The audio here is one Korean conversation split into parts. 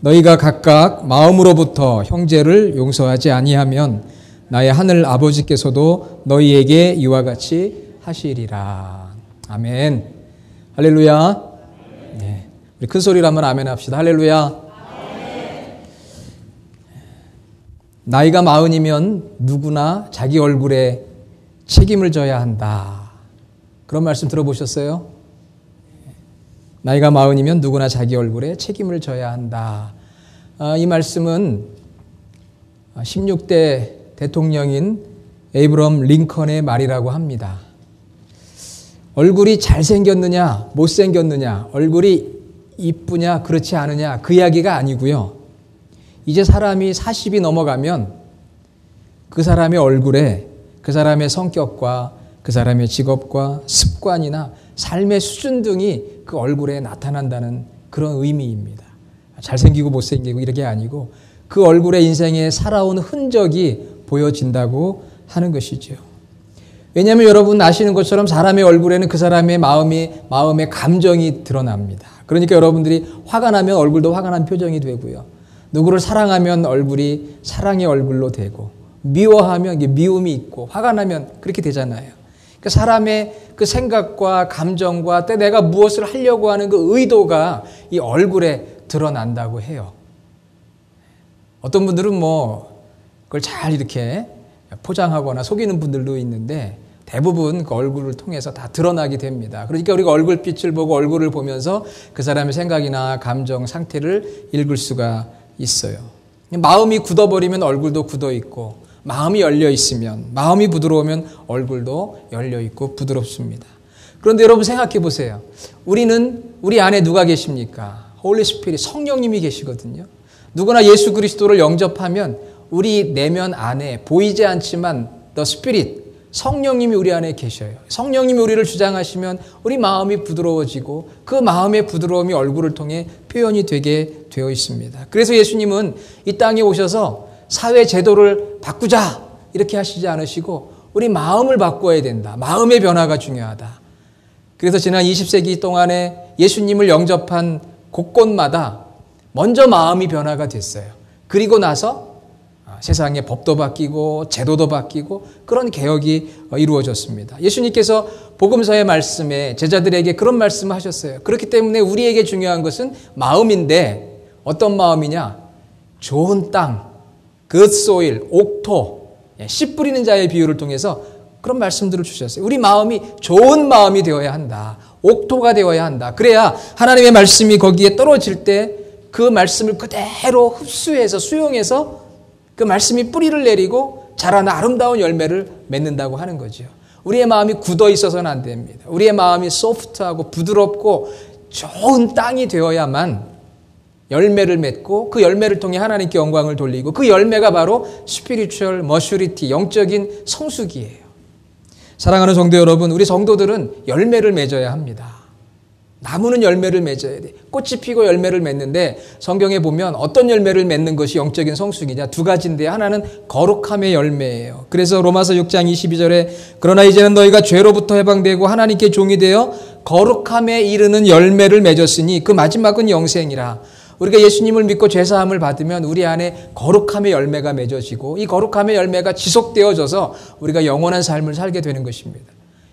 너희가 각각 마음으로부터 형제를 용서하지 아니하면 나의 하늘 아버지께서도 너희에게 이와 같이 하시리라. 아멘. 할렐루야. 네. 우리 큰 소리로 한번 아멘 합시다. 할렐루야. 나이가 40이면 누구나 자기 얼굴에 책임을 져야 한다. 그런 말씀 들어보셨어요? 나이가 40이면 누구나 자기 얼굴에 책임을 져야 한다. 이 말씀은 16대 대통령인 에이브럼 링컨의 말이라고 합니다. 얼굴이 잘생겼느냐 못생겼느냐, 얼굴이 이쁘냐 그렇지 않으냐 그 이야기가 아니고요. 이제 사람이 40이 넘어가면 그 사람의 얼굴에 그 사람의 성격과 그 사람의 직업과 습관이나 삶의 수준 등이 그 얼굴에 나타난다는 그런 의미입니다. 잘생기고 못생기고 이런 게 아니고 그 얼굴에 인생에 살아온 흔적이 보여진다고 하는 것이죠. 왜냐하면 여러분 아시는 것처럼 사람의 얼굴에는 그 사람의 마음의 감정이 드러납니다. 그러니까 여러분들이 화가 나면 얼굴도 화가 난 표정이 되고요. 누구를 사랑하면 얼굴이 사랑의 얼굴로 되고, 미워하면 미움이 있고, 화가 나면 그렇게 되잖아요. 그 사람의 그 생각과 감정과 때 내가 무엇을 하려고 하는 그 의도가 이 얼굴에 드러난다고 해요. 어떤 분들은 그걸 잘 이렇게 포장하거나 속이는 분들도 있는데 대부분 그 얼굴을 통해서 다 드러나게 됩니다. 그러니까 우리가 얼굴빛을 보고 얼굴을 보면서 그 사람의 생각이나 감정 상태를 읽을 수가 있어요. 마음이 굳어버리면 얼굴도 굳어 있고, 마음이 열려 있으면, 마음이 부드러우면 얼굴도 열려 있고 부드럽습니다. 그런데 여러분 생각해 보세요. 우리 안에 누가 계십니까? 홀리 스피릿, 성령님이 계시거든요. 누구나 예수 그리스도를 영접하면 우리 내면 안에 보이지 않지만 the Spirit, 성령님이 우리 안에 계셔요. 성령님이 우리를 주장하시면 우리 마음이 부드러워지고 그 마음의 부드러움이 얼굴을 통해 표현이 되게 되어 있습니다. 그래서 예수님은 이 땅에 오셔서 사회 제도를 바꾸자 이렇게 하시지 않으시고 우리 마음을 바꿔야 된다. 마음의 변화가 중요하다. 그래서 지난 20세기 동안에 예수님을 영접한 곳곳마다 먼저 마음이 변화가 됐어요. 그리고 나서 세상의 법도 바뀌고 제도도 바뀌고 그런 개혁이 이루어졌습니다. 예수님께서 복음서의 말씀에 제자들에게 그런 말씀을 하셨어요. 그렇기 때문에 우리에게 중요한 것은 마음인데 어떤 마음이냐? 좋은 땅, good soil, 옥토, 씨 뿌리는 자의 비유를 통해서 그런 말씀들을 주셨어요. 우리 마음이 좋은 마음이 되어야 한다. 옥토가 되어야 한다. 그래야 하나님의 말씀이 거기에 떨어질 때 그 말씀을 그대로 흡수해서 수용해서 그 말씀이 뿌리를 내리고 자라는 아름다운 열매를 맺는다고 하는 거죠. 우리의 마음이 굳어 있어서는 안 됩니다. 우리의 마음이 소프트하고 부드럽고 좋은 땅이 되어야만 열매를 맺고 그 열매를 통해 하나님께 영광을 돌리고 그 열매가 바로 스피리추얼 머슈리티, 영적인 성숙이에요. 사랑하는 성도 여러분, 우리 성도들은 열매를 맺어야 합니다. 나무는 열매를 맺어야 돼. 꽃이 피고 열매를 맺는데 성경에 보면 어떤 열매를 맺는 것이 영적인 성숙이냐? 두 가지인데 하나는 거룩함의 열매예요. 그래서 로마서 6장 22절에 그러나 이제는 너희가 죄로부터 해방되고 하나님께 종이 되어 거룩함에 이르는 열매를 맺었으니 그 마지막은 영생이라. 우리가 예수님을 믿고 죄사함을 받으면 우리 안에 거룩함의 열매가 맺어지고 이 거룩함의 열매가 지속되어져서 우리가 영원한 삶을 살게 되는 것입니다.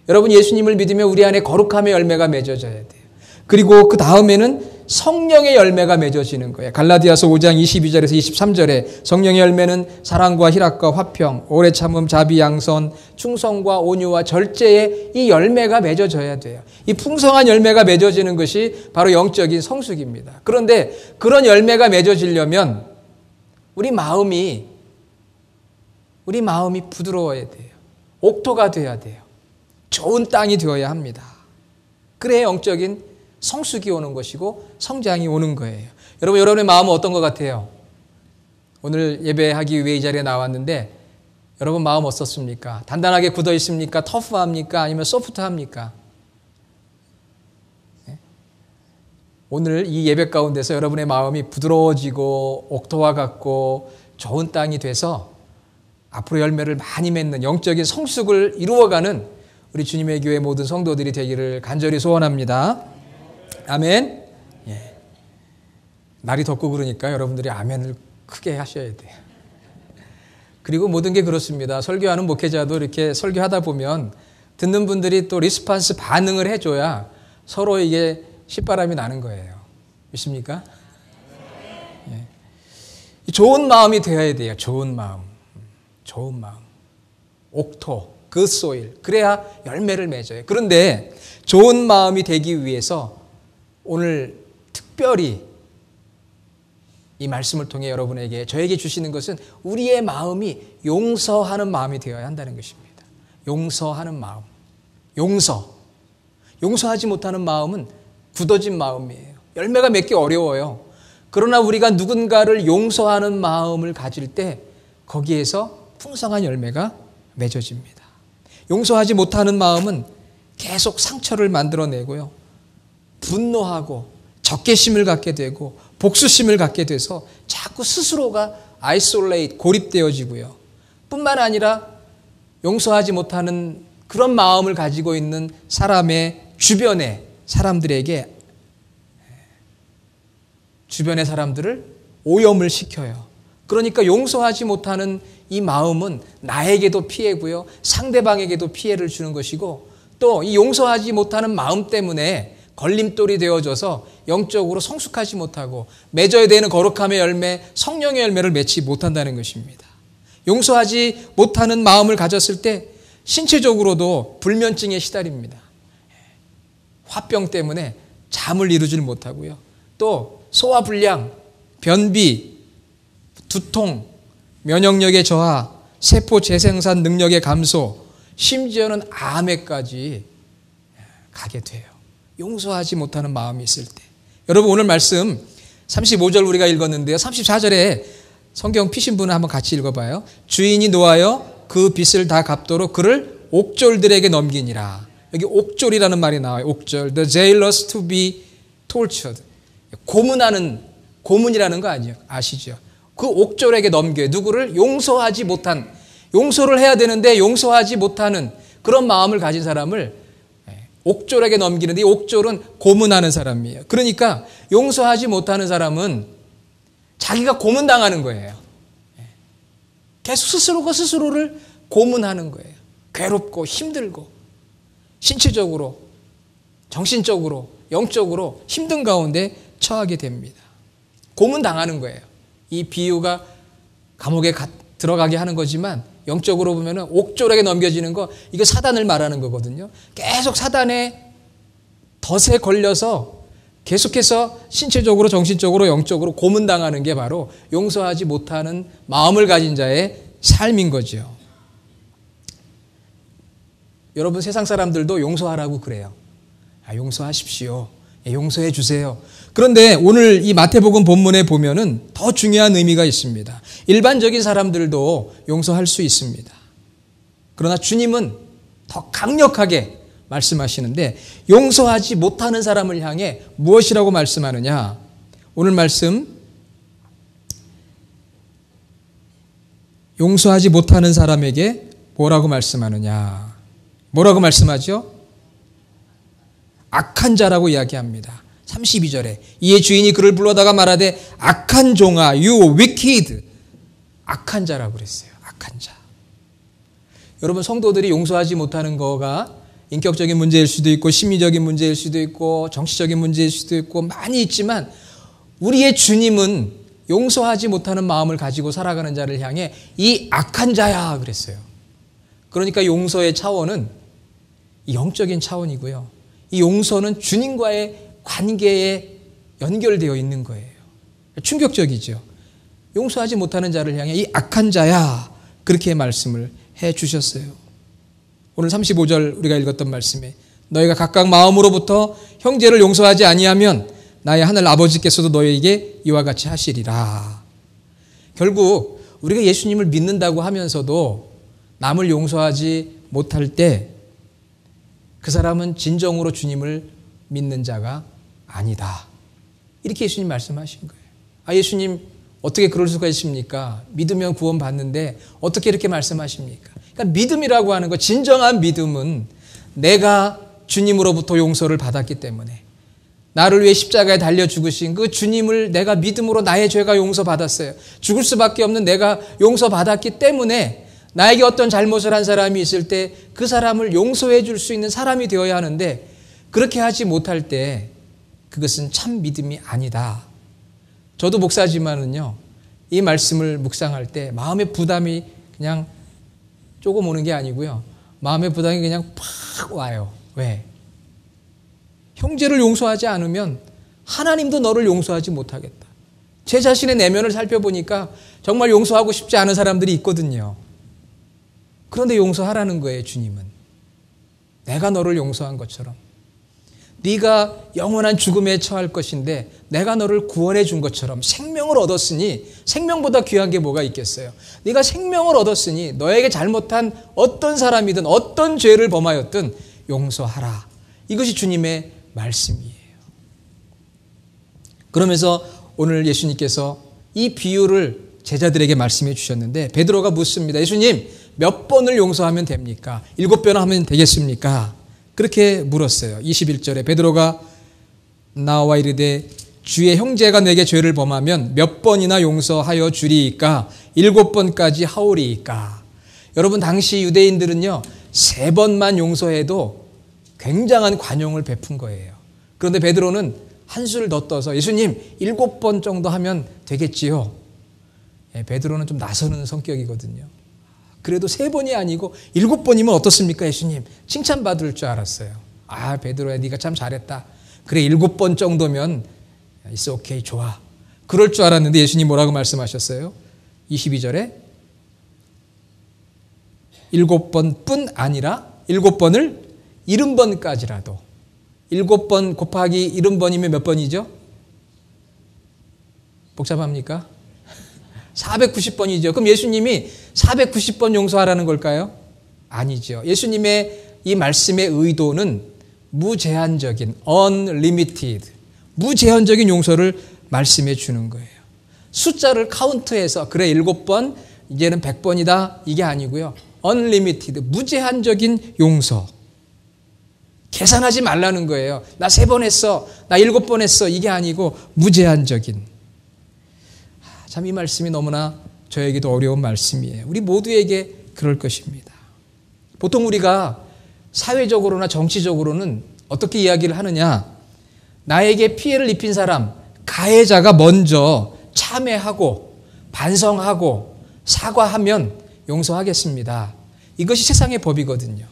여러분 예수님을 믿으면 우리 안에 거룩함의 열매가 맺어져야 돼요. 그리고 그 다음에는 성령의 열매가 맺어지는 거예요. 갈라디아서 5장 22절에서 23절에 성령의 열매는 사랑과 희락과 화평, 오래 참음, 자비, 양선, 충성과 온유와 절제의 이 열매가 맺어져야 돼요. 이 풍성한 열매가 맺어지는 것이 바로 영적인 성숙입니다. 그런데 그런 열매가 맺어지려면 우리 마음이 부드러워야 돼요. 옥토가 돼야 돼요. 좋은 땅이 되어야 합니다. 그래야 영적인 성숙이 오는 것이고 성장이 오는 거예요. 여러분, 여러분의 마음은 어떤 것 같아요? 오늘 예배하기 위해 이 자리에 나왔는데 여러분 마음 어떻습니까? 단단하게 굳어 있습니까? 터프합니까? 아니면 소프트합니까? 네? 오늘 이 예배 가운데서 여러분의 마음이 부드러워지고 옥토와 같고 좋은 땅이 돼서 앞으로 열매를 많이 맺는 영적인 성숙을 이루어가는 우리 주님의 교회 모든 성도들이 되기를 간절히 소원합니다. 아멘. 예. 날이 덥고 그러니까 여러분들이 아멘을 크게 하셔야 돼요. 그리고 모든 게 그렇습니다. 설교하는 목회자도 이렇게 설교하다 보면 듣는 분들이 또 리스판스 반응을 해줘야 서로 이게 쉽바람이 나는 거예요. 믿습니까? 예. 좋은 마음이 되어야 돼요. 좋은 마음. 좋은 마음. 옥토, 그 소일. 그래야 열매를 맺어요. 그런데 좋은 마음이 되기 위해서 오늘 특별히 이 말씀을 통해 여러분에게, 저에게 주시는 것은 우리의 마음이 용서하는 마음이 되어야 한다는 것입니다. 용서하는 마음. 용서하지 못하는 마음은 굳어진 마음이에요. 열매가 맺기 어려워요. 그러나 우리가 누군가를 용서하는 마음을 가질 때 거기에서 풍성한 열매가 맺어집니다. 용서하지 못하는 마음은 계속 상처를 만들어내고요. 분노하고 적개심을 갖게 되고 복수심을 갖게 돼서 자꾸 스스로가 아이솔레이트, 고립되어지고요. 뿐만 아니라 용서하지 못하는 그런 마음을 가지고 있는 사람의 주변의 사람들을 오염을 시켜요. 그러니까 용서하지 못하는 이 마음은 나에게도 피해고요. 상대방에게도 피해를 주는 것이고 또 이 용서하지 못하는 마음 때문에 걸림돌이 되어져서 영적으로 성숙하지 못하고 맺어야 되는 거룩함의 열매, 성령의 열매를 맺지 못한다는 것입니다. 용서하지 못하는 마음을 가졌을 때 신체적으로도 불면증에 시달립니다. 화병 때문에 잠을 이루질 못하고요. 또 소화불량, 변비, 두통, 면역력의 저하, 세포 재생산 능력의 감소, 심지어는 암에까지 가게 돼요. 용서하지 못하는 마음이 있을 때. 여러분 오늘 말씀 35절 우리가 읽었는데요. 34절에 성경 피신 분은 한번 같이 읽어봐요. 주인이 노하여 그 빚을 다 갚도록 그를 옥졸들에게 넘기니라. 여기 옥졸이라는 말이 나와요. 옥졸. The jailers to be tortured. 고문이라는 거 아시죠? 그 옥졸에게 넘겨요. 누구를? 용서하지 못한, 용서를 해야 되는데 용서하지 못하는 그런 마음을 가진 사람을 옥졸에게 넘기는데 이 옥졸은 고문하는 사람이에요. 그러니까 용서하지 못하는 사람은 자기가 고문당하는 거예요. 계속 스스로가 스스로를 고문하는 거예요. 괴롭고 힘들고 신체적으로, 정신적으로, 영적으로 힘든 가운데 처하게 됩니다. 고문당하는 거예요. 이 비유가 감옥에 들어가게 하는 거지만 영적으로 보면 옥졸에게 넘겨지는 거, 이거 사단을 말하는 거거든요. 계속 사단의 덫에 걸려서 계속해서 신체적으로, 정신적으로, 영적으로 고문당하는 게 바로 용서하지 못하는 마음을 가진 자의 삶인 거죠. 여러분 세상 사람들도 용서하라고 그래요. 용서하십시오. 용서해 주세요. 그런데 오늘 이 마태복음 본문에 보면은 더 중요한 의미가 있습니다. 일반적인 사람들도 용서할 수 있습니다. 그러나 주님은 더 강력하게 말씀하시는데 용서하지 못하는 사람을 향해 무엇이라고 말씀하느냐? 오늘 말씀 용서하지 못하는 사람에게 뭐라고 말씀하느냐? 뭐라고 말씀하죠? 악한 자라고 이야기합니다. 32절에 이에 주인이 그를 불러다가 말하되 악한 종아 you wicked, 악한 자라고 그랬어요. 악한 자. 여러분 성도들이 용서하지 못하는 거가 인격적인 문제일 수도 있고 심리적인 문제일 수도 있고 정치적인 문제일 수도 있고 많이 있지만 우리의 주님은 용서하지 못하는 마음을 가지고 살아가는 자를 향해 이 악한 자야 그랬어요. 그러니까 용서의 차원은 영적인 차원이고요. 이 용서는 주님과의 관계에 연결되어 있는 거예요. 충격적이죠. 용서하지 못하는 자를 향해 이 악한 자야 그렇게 말씀을 해 주셨어요. 오늘 35절 우리가 읽었던 말씀에 너희가 각각 마음으로부터 형제를 용서하지 아니하면 나의 하늘 아버지께서도 너희에게 이와 같이 하시리라. 결국 우리가 예수님을 믿는다고 하면서도 남을 용서하지 못할 때 그 사람은 진정으로 주님을 믿는 자가 아니다. 이렇게 예수님 말씀하신 거예요. 예수님 어떻게 그럴 수가 있습니까? 믿으면 구원 받는데 어떻게 이렇게 말씀하십니까? 그러니까 믿음이라고 하는 거, 진정한 믿음은 내가 주님으로부터 용서를 받았기 때문에 나를 위해 십자가에 달려 죽으신 그 주님을 내가 믿음으로 나의 죄가 용서받았어요. 죽을 수밖에 없는 내가 용서받았기 때문에 나에게 어떤 잘못을 한 사람이 있을 때 그 사람을 용서해 줄 수 있는 사람이 되어야 하는데 그렇게 하지 못할 때 그것은 참 믿음이 아니다. 저도 목사지만은요, 이 말씀을 묵상할 때 마음의 부담이 그냥 조금 오는 게 아니고요. 마음의 부담이 그냥 팍 와요. 왜? 형제를 용서하지 않으면 하나님도 너를 용서하지 못하겠다. 제 자신의 내면을 살펴보니까 정말 용서하고 싶지 않은 사람들이 있거든요. 그런데 용서하라는 거예요, 주님은. 내가 너를 용서한 것처럼. 네가 영원한 죽음에 처할 것인데 내가 너를 구원해 준 것처럼 생명을 얻었으니 생명보다 귀한 게 뭐가 있겠어요. 네가 생명을 얻었으니 너에게 잘못한 어떤 사람이든 어떤 죄를 범하였든 용서하라. 이것이 주님의 말씀이에요. 그러면서 오늘 예수님께서 이 비유를 제자들에게 말씀해 주셨는데 베드로가 묻습니다. 예수님, 몇 번을 용서하면 됩니까? 7번 하면 되겠습니까? 그렇게 물었어요. 21절에 베드로가 나와 이르되 주의 형제가 내게 죄를 범하면 몇 번이나 용서하여 주리이까? 7번까지 하오리이까? 여러분, 당시 유대인들은요 3번만 용서해도 굉장한 관용을 베푼 거예요. 그런데 베드로는 한수를 더 떠서 예수님 7번 정도 하면 되겠지요. 베드로는 좀 나서는 성격이거든요. 그래도 3번이 아니고 7번이면 어떻습니까, 예수님? 칭찬받을 줄 알았어요. 아, 베드로야, 네가 참 잘했다. 그래, 7번 정도면 it's okay, 좋아. 그럴 줄 알았는데 예수님 뭐라고 말씀하셨어요? 22절에 7번뿐 아니라 7번을 70번까지라도. 7번 곱하기 70번이면 몇 번이죠? 복잡합니까? 490번이죠. 그럼 예수님이 490번 용서하라는 걸까요? 아니죠. 예수님의 이 말씀의 의도는 무제한적인, unlimited, 무제한적인 용서를 말씀해 주는 거예요. 숫자를 카운트해서 그래 7번, 이제는 100번이다 이게 아니고요. unlimited, 무제한적인 용서. 계산하지 말라는 거예요. 나 3번 했어, 나 7번 했어 이게 아니고 무제한적인. 참 이 말씀이 너무나 저에게도 어려운 말씀이에요. 우리 모두에게 그럴 것입니다. 보통 우리가 사회적으로나 정치적으로는 어떻게 이야기를 하느냐? 나에게 피해를 입힌 사람, 가해자가 먼저 참회하고 반성하고 사과하면 용서하겠습니다. 이것이 세상의 법이거든요.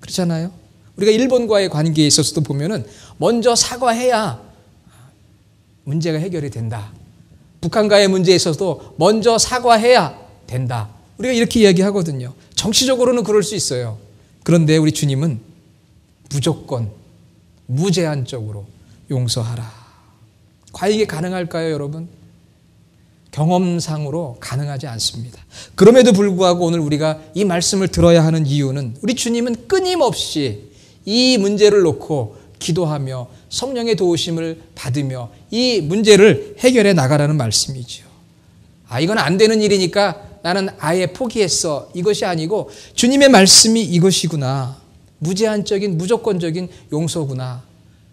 그렇잖아요? 우리가 일본과의 관계에 있어서도 보면은 먼저 사과해야 문제가 해결이 된다. 북한과의 문제에 있어서도 먼저 사과해야 된다. 우리가 이렇게 이야기하거든요. 정치적으로는 그럴 수 있어요. 그런데 우리 주님은 무조건 무제한적으로 용서하라. 과연 이게 가능할까요, 여러분? 경험상으로 가능하지 않습니다. 그럼에도 불구하고 오늘 우리가 이 말씀을 들어야 하는 이유는 우리 주님은 끊임없이 이 문제를 놓고 기도하며 성령의 도우심을 받으며 이 문제를 해결해 나가라는 말씀이죠. 아, 이건 안 되는 일이니까 나는 아예 포기했어. 이것이 아니고 주님의 말씀이 이것이구나. 무제한적인 무조건적인 용서구나.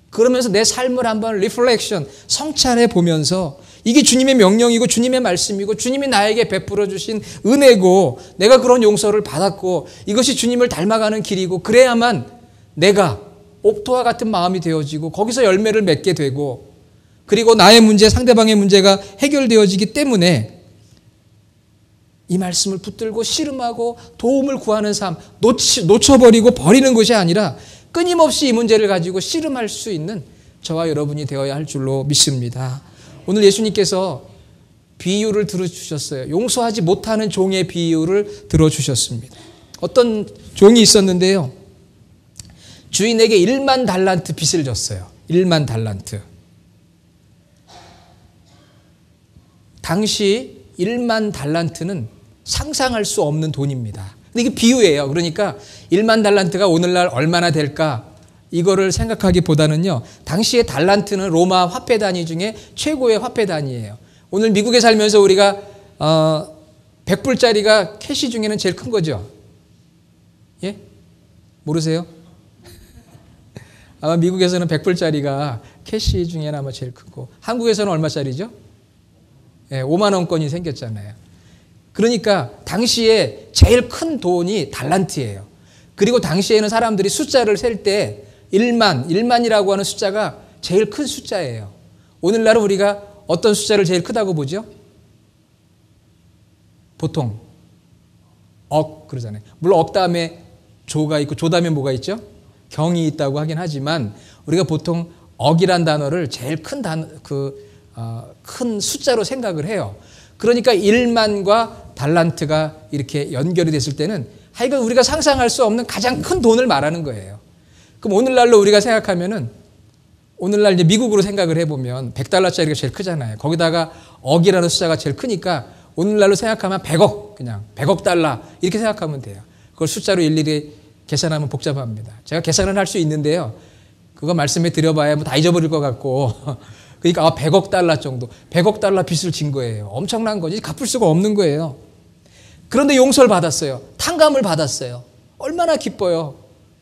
그러면서 내 삶을 한번 리플렉션, 성찰해 보면서 이게 주님의 명령이고 주님의 말씀이고 주님이 나에게 베풀어 주신 은혜고 내가 그런 용서를 받았고 이것이 주님을 닮아가는 길이고 그래야만 내가 옥토와 같은 마음이 되어지고 거기서 열매를 맺게 되고 그리고 나의 문제, 상대방의 문제가 해결되어지기 때문에 이 말씀을 붙들고 씨름하고 도움을 구하는 삶, 놓쳐버리고 버리는 것이 아니라 끊임없이 이 문제를 가지고 씨름할 수 있는 저와 여러분이 되어야 할 줄로 믿습니다. 오늘 예수님께서 비유를 들어주셨어요. 용서하지 못하는 종의 비유를 들어주셨습니다. 어떤 종이 있었는데요. 주인에게 1만 달란트 빚을 졌어요. 1만 달란트. 당시 1만 달란트는 상상할 수 없는 돈입니다. 근데 이게 비유예요. 그러니까 1만 달란트가 오늘날 얼마나 될까? 이거를 생각하기보다는요. 당시의 달란트는 로마 화폐 단위 중에 최고의 화폐 단위예요. 오늘 미국에 살면서 우리가 100불짜리가 캐시 중에는 제일 큰 거죠. 예? 모르세요? 아마 미국에서는 100불짜리가 캐시 중에는 아마 제일 크고 한국에서는 얼마짜리죠? 5만 원권이 생겼잖아요. 그러니까 당시에 제일 큰 돈이 달란트예요. 그리고 당시에는 사람들이 숫자를 셀 때 1만이라고 하는 숫자가 제일 큰 숫자예요. 오늘날은 우리가 어떤 숫자를 제일 크다고 보죠? 보통 억 그러잖아요. 물론 억 다음에 조가 있고 조 다음에 뭐가 있죠? 경이 있다고 하긴 하지만 우리가 보통 억이란 단어를 제일 큰 큰 숫자로 생각을 해요. 그러니까 1만과 달란트가 이렇게 연결이 됐을 때는 하여간 우리가 상상할 수 없는 가장 큰 돈을 말하는 거예요. 그럼 오늘날로 우리가 생각하면은 오늘날 이제 미국으로 생각을 해보면 100달러짜리가 제일 크잖아요. 거기다가 억이라는 숫자가 제일 크니까 오늘날로 생각하면 100억, 그냥 100억 달러 이렇게 생각하면 돼요. 그걸 숫자로 일일이 계산하면 복잡합니다. 제가 계산을 할 수 있는데요. 그거 말씀해 드려봐야 뭐 다 잊어버릴 것 같고 그러니까 100억 달러 정도, 100억 달러 빚을 진 거예요. 엄청난 거지. 갚을 수가 없는 거예요. 그런데 용서를 받았어요. 탕감을 받았어요. 얼마나 기뻐요.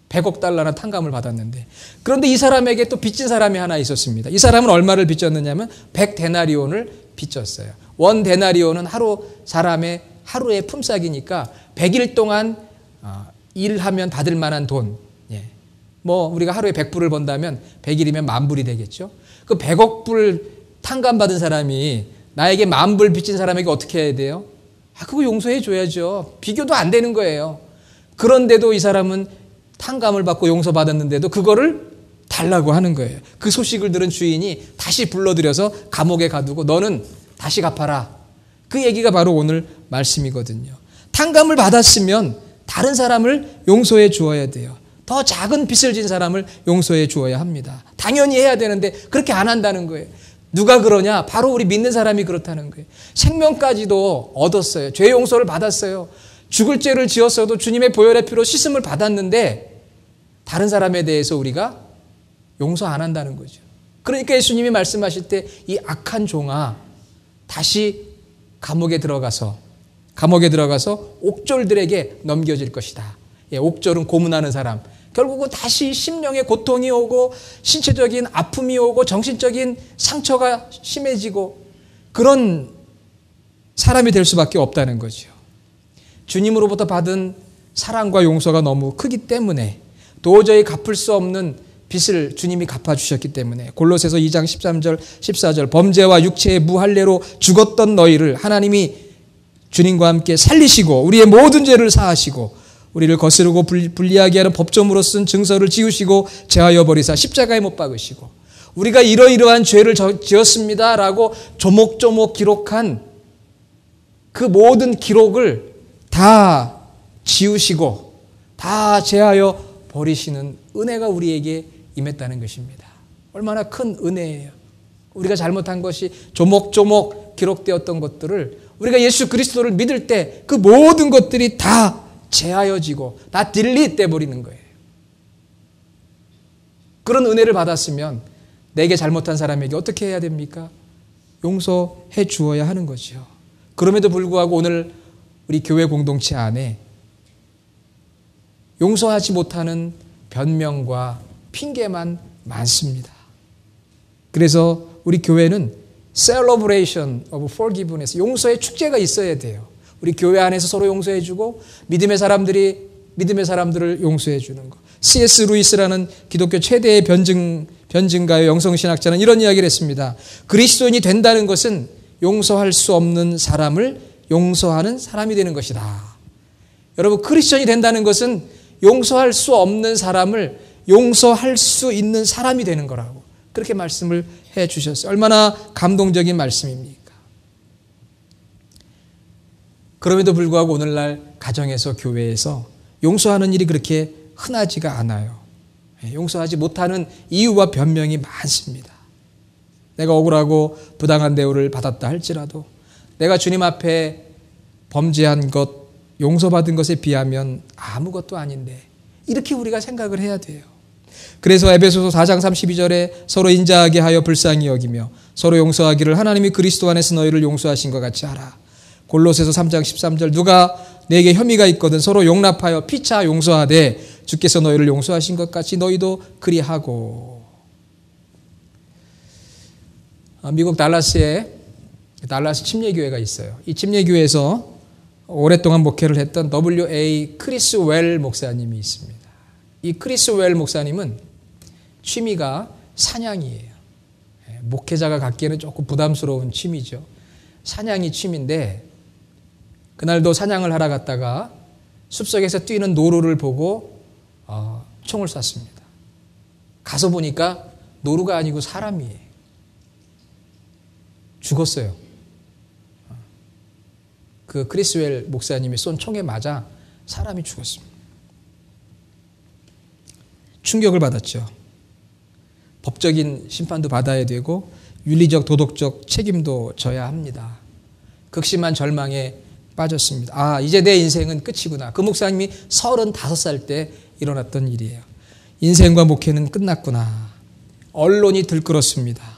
100억 달러나 탕감을 받았는데. 그런데 이 사람에게 또 빚진 사람이 하나 있었습니다. 이 사람은 얼마를 빚졌느냐면 100데나리온을 빚졌어요. 원 데나리온은 사람의 하루의 품삯이니까 100일 동안 일하면 받을 만한 돈. 뭐 우리가 하루에 100불을 번다면 100일이면 10,000불이 되겠죠. 그 100억 불 탕감받은 사람이 나에게 10,000불 빚진 사람에게 어떻게 해야 돼요? 그거 용서해 줘야죠. 비교도 안 되는 거예요. 그런데도 이 사람은 탕감을 받고 용서받았는데도 그거를 달라고 하는 거예요. 그 소식을 들은 주인이 다시 불러들여서 감옥에 가두고 너는 다시 갚아라. 그 얘기가 바로 오늘 말씀이거든요. 탕감을 받았으면 다른 사람을 용서해 주어야 돼요. 더 작은 빚을 진 사람을 용서해 주어야 합니다. 당연히 해야 되는데 그렇게 안 한다는 거예요. 누가 그러냐? 바로 우리 믿는 사람이 그렇다는 거예요. 생명까지도 얻었어요. 죄 용서를 받았어요. 죽을 죄를 지었어도 주님의 보혈의 피로 씻음을 받았는데 다른 사람에 대해서 우리가 용서 안 한다는 거죠. 그러니까 예수님이 말씀하실 때 이 악한 종아 다시 감옥에 들어가서 옥졸들에게 넘겨질 것이다. 옥졸은 고문하는 사람. 결국은 다시 심령의 고통이 오고 신체적인 아픔이 오고 정신적인 상처가 심해지고 그런 사람이 될 수밖에 없다는 거죠. 주님으로부터 받은 사랑과 용서가 너무 크기 때문에 도저히 갚을 수 없는 빚을 주님이 갚아주셨기 때문에 골로새서 2장 13절 14절 범죄와 육체의 무할례로 죽었던 너희를 하나님이 주님과 함께 살리시고 우리의 모든 죄를 사하시고 우리를 거스르고 불리하게 하는 법조문으로 쓴 증서를 지우시고 제하여 버리사 십자가에 못 박으시고 우리가 이러이러한 죄를 지었습니다라고 조목조목 기록한 그 모든 기록을 다 지우시고 다 제하여 버리시는 은혜가 우리에게 임했다는 것입니다. 얼마나 큰 은혜예요. 우리가 잘못한 것이 조목조목 기록되었던 것들을 우리가 예수 그리스도를 믿을 때 그 모든 것들이 다 제하여지고 다 딜리트 버리는 거예요. 그런 은혜를 받았으면 내게 잘못한 사람에게 어떻게 해야 됩니까? 용서해 주어야 하는 거죠. 그럼에도 불구하고 오늘 우리 교회 공동체 안에 용서하지 못하는 변명과 핑계만 많습니다. 그래서 우리 교회는 celebration of forgiveness, 용서의 축제가 있어야 돼요. 우리 교회 안에서 서로 용서해 주고 믿음의 사람들을 용서해 주는 것. C.S. 루이스라는 기독교 최대의 변증가요 영성신학자는 이런 이야기를 했습니다. 그리스도인이 된다는 것은 용서할 수 없는 사람을 용서하는 사람이 되는 것이다. 여러분, 크리스천이 된다는 것은 용서할 수 없는 사람을 용서할 수 있는 사람이 되는 거라고 그렇게 말씀을 해 주셨어요. 얼마나 감동적인 말씀입니까? 그럼에도 불구하고 오늘날 가정에서 교회에서 용서하는 일이 그렇게 흔하지가 않아요. 용서하지 못하는 이유와 변명이 많습니다. 내가 억울하고 부당한 대우를 받았다 할지라도 내가 주님 앞에 범죄한 것, 용서받은 것에 비하면 아무것도 아닌데 이렇게 우리가 생각을 해야 돼요. 그래서 에베소서 4장 32절에 서로 인자하게 하여 불쌍히 여기며 서로 용서하기를 하나님이 그리스도 안에서 너희를 용서하신 것 같이 하라. 골로새서 3장 13절 누가 내게 혐의가 있거든 서로 용납하여 피차 용서하되 주께서 너희를 용서하신 것 같이 너희도 그리하고. 미국 달라스에 달라스 침례교회가 있어요. 이 침례교회에서 오랫동안 목회를 했던 W.A. 크리스 웰 목사님이 있습니다. 이 크리스 웰 목사님은 취미가 사냥이에요. 목회자가 갖기에는 조금 부담스러운 취미죠. 사냥이 취미인데 그날도 사냥을 하러 갔다가 숲속에서 뛰는 노루를 보고 총을 쐈습니다. 가서 보니까 노루가 아니고 사람이에요. 죽었어요. 그 크리스웰 목사님이 쏜 총에 맞아 사람이 죽었습니다. 충격을 받았죠. 법적인 심판도 받아야 되고 윤리적 도덕적 책임도 져야 합니다. 극심한 절망에 빠졌습니다. 이제 내 인생은 끝이구나. 그 목사님이 35살 때 일어났던 일이에요. 인생과 목회는 끝났구나. 언론이 들끓었습니다.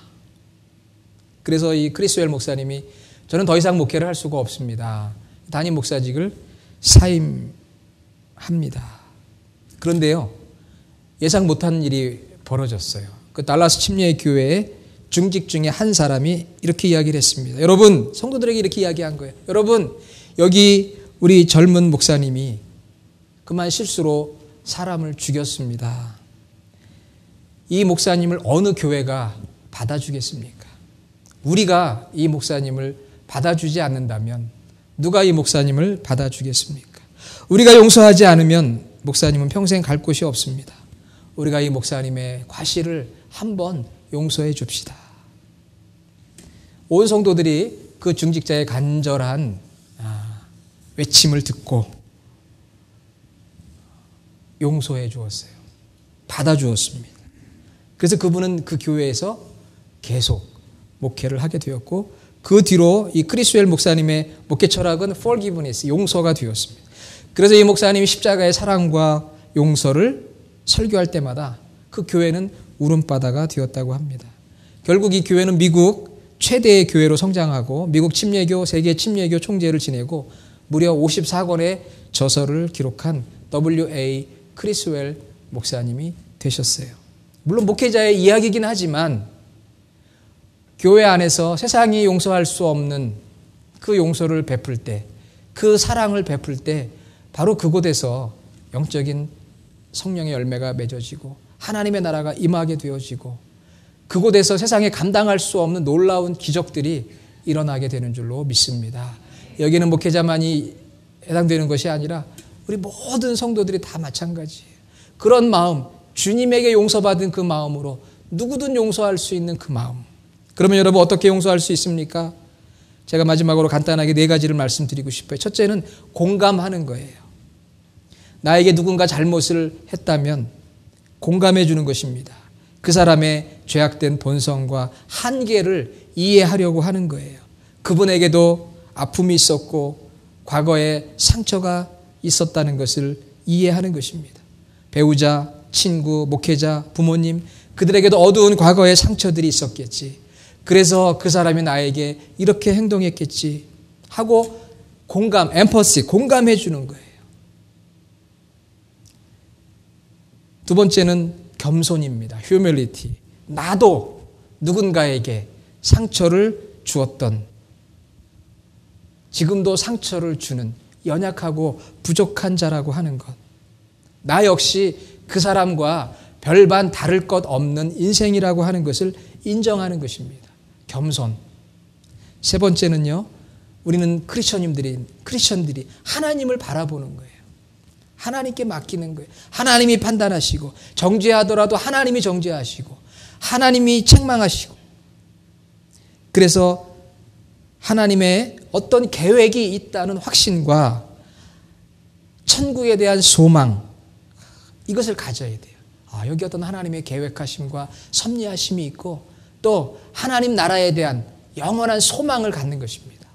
그래서 이 크리스웰 목사님이 저는 더 이상 목회를 할 수가 없습니다. 담임 목사직을 사임합니다. 그런데요, 예상 못한 일이 벌어졌어요. 그 달라스 침례교회의 중직 중에 한 사람이 이렇게 이야기를 했습니다. 여러분, 성도들에게 이렇게 이야기한 거예요. 여러분, 여기 우리 젊은 목사님이 그만 실수로 사람을 죽였습니다. 이 목사님을 어느 교회가 받아주겠습니까? 우리가 이 목사님을 받아주지 않는다면 누가 이 목사님을 받아주겠습니까? 우리가 용서하지 않으면 목사님은 평생 갈 곳이 없습니다. 우리가 이 목사님의 과실을 한번 용서해 줍시다. 온 성도들이 그 중직자의 간절한 외침을 듣고 용서해 주었어요. 받아주었습니다. 그래서 그분은 그 교회에서 계속 목회를 하게 되었고 그 뒤로 이 크리스웰 목사님의 목회 철학은 forgiveness, 용서가 되었습니다. 그래서 이 목사님이 십자가의 사랑과 용서를 설교할 때마다 그 교회는 울음바다가 되었다고 합니다. 결국 이 교회는 미국 최대의 교회로 성장하고 미국 침례교, 세계 침례교 총재를 지내고 무려 54권의 저서를 기록한 W.A. 크리스웰 목사님이 되셨어요. 물론 목회자의 이야기이긴 하지만 교회 안에서 세상이 용서할 수 없는 그 용서를 베풀 때, 그 사랑을 베풀 때 바로 그곳에서 영적인 성령의 열매가 맺어지고 하나님의 나라가 임하게 되어지고 그곳에서 세상에 감당할 수 없는 놀라운 기적들이 일어나게 되는 줄로 믿습니다. 여기는 목회자만이 해당되는 것이 아니라 우리 모든 성도들이 다 마찬가지예요. 그런 마음, 주님에게 용서받은 그 마음으로 누구든 용서할 수 있는 그 마음. 그러면 여러분 어떻게 용서할 수 있습니까? 제가 마지막으로 간단하게 4가지를 말씀드리고 싶어요. 첫째는 공감하는 거예요. 나에게 누군가 잘못을 했다면 공감해 주는 것입니다. 그 사람의 죄악된 본성과 한계를 이해하려고 하는 거예요. 그분에게도 아픔이 있었고 과거에 상처가 있었다는 것을 이해하는 것입니다. 배우자, 친구, 목회자, 부모님, 그들에게도 어두운 과거의 상처들이 있었겠지. 그래서 그 사람이 나에게 이렇게 행동했겠지 하고 공감, 엠퍼시, 공감해 주는 거예요. 두 번째는 겸손입니다. humility. 나도 누군가에게 상처를 주었던, 지금도 상처를 주는 연약하고 부족한 자라고 하는 것. 나 역시 그 사람과 별반 다를 것 없는 인생이라고 하는 것을 인정하는 것입니다. 겸손. 세 번째는요, 우리는 크리스천들이 하나님을 바라보는 거예요. 하나님께 맡기는 거예요. 하나님이 판단하시고 정죄하더라도 하나님이 정죄하시고 하나님이 책망하시고, 그래서 하나님의 어떤 계획이 있다는 확신과 천국에 대한 소망, 이것을 가져야 돼요. 여기 어떤 하나님의 계획하심과 섭리하심이 있고 또 하나님 나라에 대한 영원한 소망을 갖는 것입니다.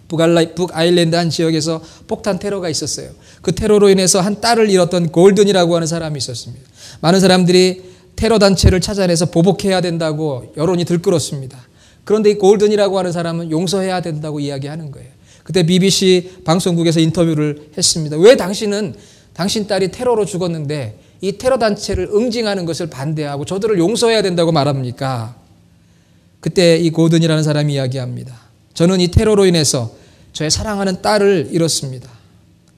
북아일랜드 한 지역에서 폭탄 테러가 있었어요. 그 테러로 인해서 한 딸을 잃었던 골든이라고 하는 사람이 있었습니다. 많은 사람들이 테러 단체를 찾아내서 보복해야 된다고 여론이 들끓었습니다. 그런데 이 골든이라고 하는 사람은 용서해야 된다고 이야기하는 거예요. 그때 BBC 방송국에서 인터뷰를 했습니다. 왜 당신은 당신 딸이 테러로 죽었는데 이 테러 단체를 응징하는 것을 반대하고 저들을 용서해야 된다고 말합니까? 그때 이 고든이라는 사람이 이야기합니다. 저는 이 테러로 인해서 저의 사랑하는 딸을 잃었습니다.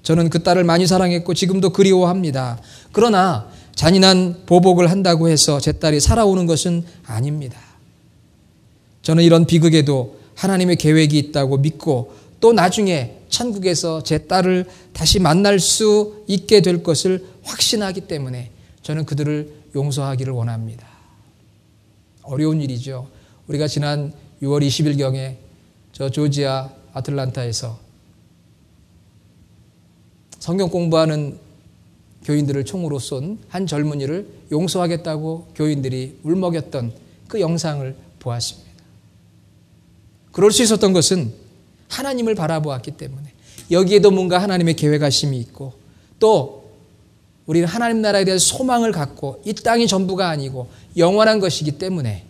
저는 그 딸을 많이 사랑했고 지금도 그리워합니다. 그러나 잔인한 보복을 한다고 해서 제 딸이 살아오는 것은 아닙니다. 저는 이런 비극에도 하나님의 계획이 있다고 믿고 또 나중에 천국에서 제 딸을 다시 만날 수 있게 될 것을 확신하기 때문에 저는 그들을 용서하기를 원합니다. 어려운 일이죠. 우리가 지난 6월 20일경에 저 조지아 아틀란타에서 성경 공부하는 교인들을 총으로 쏜 한 젊은이를 용서하겠다고 교인들이 울먹였던 그 영상을 보았습니다. 그럴 수 있었던 것은 하나님을 바라보았기 때문에 여기에도 뭔가 하나님의 계획하심이 있고 또 우리는 하나님 나라에 대한 소망을 갖고 이 땅이 전부가 아니고 영원한 것이기 때문에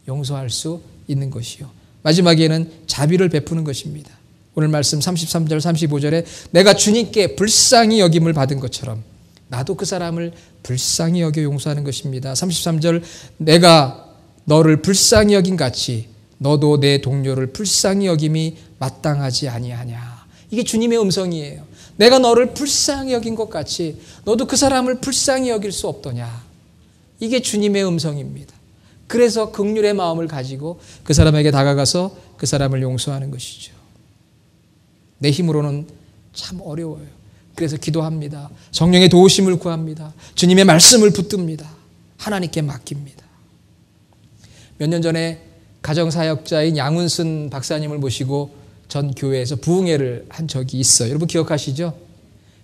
용서할 수 있는 것이요. 마지막에는 자비를 베푸는 것입니다. 오늘 말씀 33절 35절에 내가 주님께 불쌍히 여김을 받은 것처럼 나도 그 사람을 불쌍히 여겨 용서하는 것입니다. 33절 내가 너를 불쌍히 여긴 같이 너도 내 동료를 불쌍히 여김이 마땅하지 아니하냐. 이게 주님의 음성이에요. 내가 너를 불쌍히 여긴 것 같이 너도 그 사람을 불쌍히 여길 수 없더냐. 이게 주님의 음성입니다. 그래서 긍휼의 마음을 가지고 그 사람에게 다가가서 그 사람을 용서하는 것이죠. 내 힘으로는 참 어려워요. 그래서 기도합니다. 성령의 도우심을 구합니다. 주님의 말씀을 붙듭니다. 하나님께 맡깁니다. 몇 년 전에 가정사역자인 양운순 박사님을 모시고 전 교회에서 부흥회를 한 적이 있어요. 여러분 기억하시죠?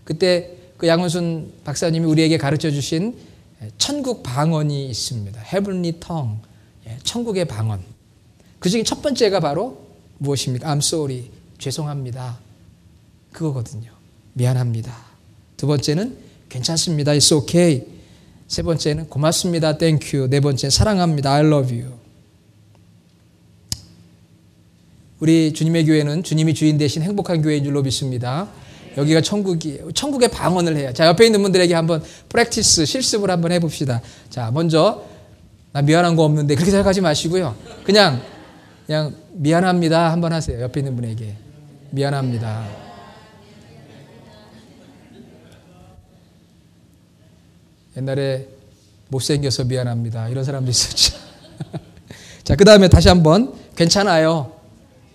그때 그 양운순 박사님이 우리에게 가르쳐 주신 천국 방언이 있습니다. Heavenly Tongue, 천국의 방언. 그 중에 첫 번째가 바로 무엇입니까? I'm sorry, 죄송합니다. 그거거든요. 미안합니다. 두 번째는 괜찮습니다. It's okay. 세 번째는 고맙습니다. Thank you. 네 번째는 사랑합니다. I love you. 우리 주님의 교회는 주님이 주인 되신 행복한 교회인 줄로 믿습니다. 여기가 천국이에요. 천국의 방언을 해요. 자, 옆에 있는 분들에게 한번 프랙티스, 실습을 한번 해봅시다. 자, 먼저 나 미안한 거 없는데 그렇게 생각하지 마시고요. 그냥 미안합니다 한번 하세요. 옆에 있는 분에게 미안합니다. 옛날에 못생겨서 미안합니다. 이런 사람도 있었죠. 자, 그 다음에 다시 한번 괜찮아요.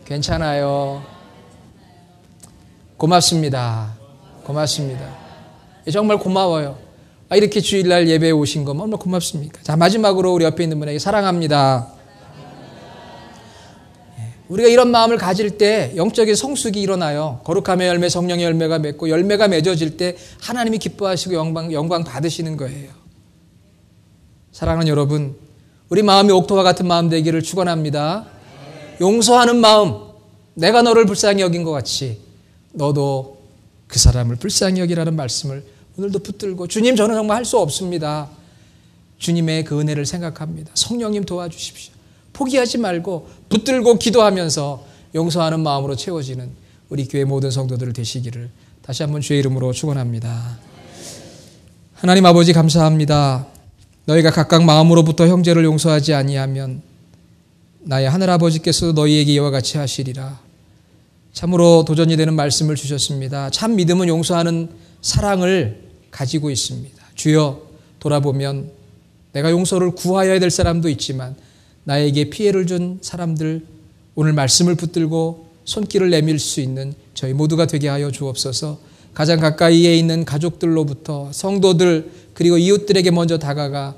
괜찮아요. 고맙습니다. 고맙습니다. 정말 고마워요. 이렇게 주일날 예배에 오신 거 얼마나 고맙습니까? 자, 마지막으로 우리 옆에 있는 분에게 사랑합니다. 우리가 이런 마음을 가질 때 영적인 성숙이 일어나요. 거룩함의 열매, 성령의 열매가 맺고 열매가 맺어질 때 하나님이 기뻐하시고 영광 받으시는 거예요. 사랑하는 여러분, 우리 마음이 옥토와 같은 마음 되기를 축원합니다. 용서하는 마음, 내가 너를 불쌍히 여긴 것 같이 너도 그 사람을 불쌍히 여기라는 말씀을 오늘도 붙들고 주님 저는 정말 할 수 없습니다. 주님의 그 은혜를 생각합니다. 성령님 도와주십시오. 포기하지 말고 붙들고 기도하면서 용서하는 마음으로 채워지는 우리 교회 모든 성도들 되시기를 다시 한번 주의 이름으로 축원합니다. 하나님 아버지 감사합니다. 너희가 각각 마음으로부터 형제를 용서하지 아니하면 나의 하늘아버지께서 너희에게 이와 같이 하시리라. 참으로 도전이 되는 말씀을 주셨습니다. 참 믿음은 용서하는 사랑을 가지고 있습니다. 주여, 돌아보면 내가 용서를 구하여야 될 사람도 있지만 나에게 피해를 준 사람들, 오늘 말씀을 붙들고 손길을 내밀 수 있는 저희 모두가 되게 하여 주옵소서. 가장 가까이에 있는 가족들로부터 성도들 그리고 이웃들에게 먼저 다가가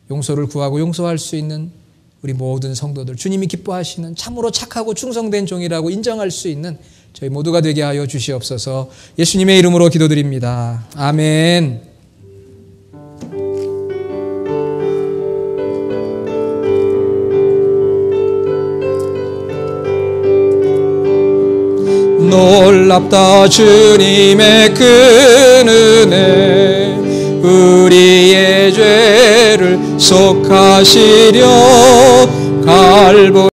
용서를 구하고 용서할 수 있는 우리 모든 성도들, 주님이 기뻐하시는 참으로 착하고 충성된 종이라고 인정할 수 있는 저희 모두가 되게 하여 주시옵소서. 예수님의 이름으로 기도드립니다. 아멘. 놀랍다 주님의 큰 은혜, 우리의 죄를 속하시려 갈보리